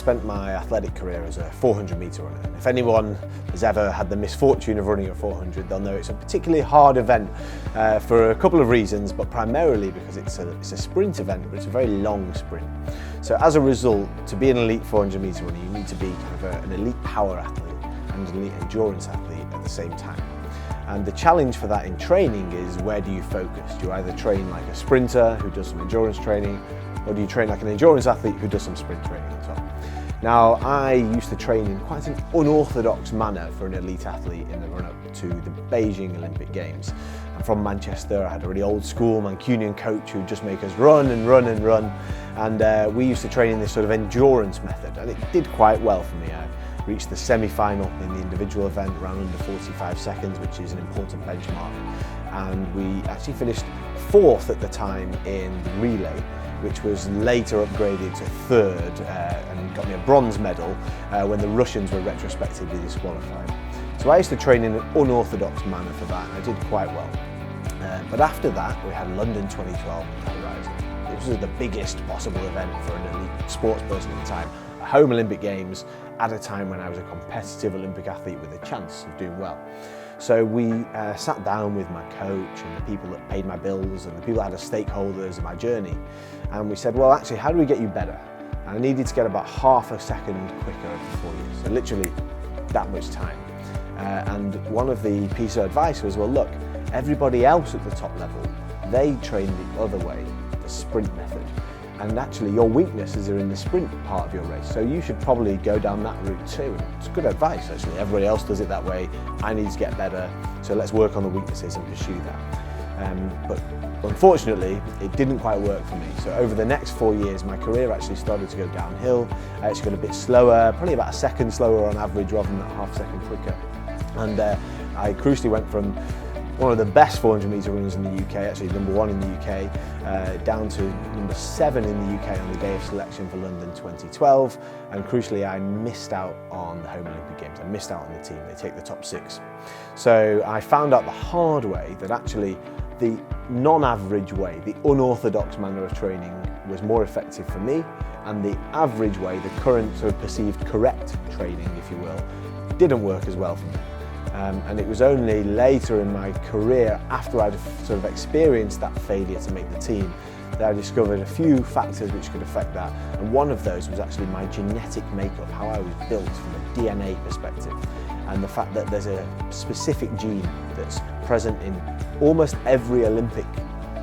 spent my athletic career as a 400 metre runner. And if anyone has ever had the misfortune of running a 400, they'll know it's a particularly hard event for a couple of reasons, but primarily because it's a sprint event, but it's a very long sprint. So as a result, to be an elite 400 metre runner, you need to be kind of an elite power athlete and an elite endurance athlete at the same time. And the challenge for that in training is, where do you focus? Do you either train like a sprinter who does some endurance training, or do you train like an endurance athlete who does some sprint training as well? Now, I used to train in quite an unorthodox manner for an elite athlete in the run-up to the Beijing Olympic Games. I'm from Manchester. I had a really old school Mancunian coach who would just make us run and run and run. And we used to train in this sort of endurance method, and it did quite well for me. I reached the semi-final in the individual event around under 45 seconds, which is an important benchmark. And we actually finished 4th at the time in the relay, which was later upgraded to 3rd and got me a bronze medal when the Russians were retrospectively disqualified. So I used to train in an unorthodox manner for that, and I did quite well. But after that, we had London 2012 on the horizon. It was the biggest possible event for an elite sports person at the time. Home Olympic Games at a time when I was a competitive Olympic athlete with a chance of doing well. So we sat down with my coach and the people that paid my bills and the people that had as stakeholders in my journey, and we said, well, actually, how do we get you better? And I needed to get about half a second quicker over 4 years, so literally that much time. And one of the pieces of advice was, well, look, everybody else at the top level, they train the other way, the sprint method. And actually your weaknesses are in the sprint part of your race, so you should probably go down that route too. It's good advice actually, everybody else does it that way, I need to get better, so let's work on the weaknesses and pursue that. But unfortunately it didn't quite work for me, so over the next 4 years my career actually started to go downhill. It's got a bit slower, probably about a second slower on average rather than that half second quicker. And I crucially went from one of the best 400 metre runners in the UK, actually #1 in the UK, down to #7 in the UK on the day of selection for London 2012. And crucially, I missed out on the Home Olympic Games. I missed out on the team. They take the top 6. So I found out the hard way that actually the non-average way, the unorthodox manner of training was more effective for me, and the average way, the current sort of perceived correct training, if you will, didn't work as well for me. And it was only later in my career, after I'd sort of experienced that failure to make the team, that I discovered a few factors which could affect that. And one of those was actually my genetic makeup, how I was built from a DNA perspective. And the fact that there's a specific gene that's present in almost every Olympic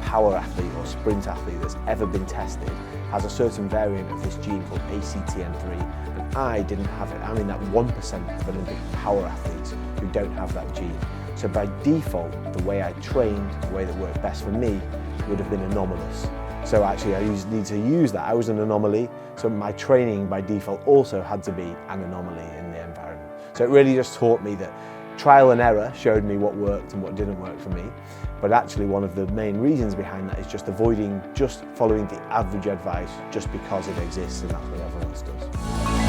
power athlete or sprint athlete that's ever been tested has a certain variant of this gene called ACTN3, and I didn't have it. I'm in that 1% of Olympic power athletes who don't have that gene. So by default, the way I trained, the way that worked best for me, would have been anomalous. So actually I need to use that. I was an anomaly, so my training by default also had to be an anomaly in the environment. So it really just taught me that trial and error showed me what worked and what didn't work for me. But actually one of the main reasons behind that is just avoiding just following the average advice just because it exists and that's what everyone else does.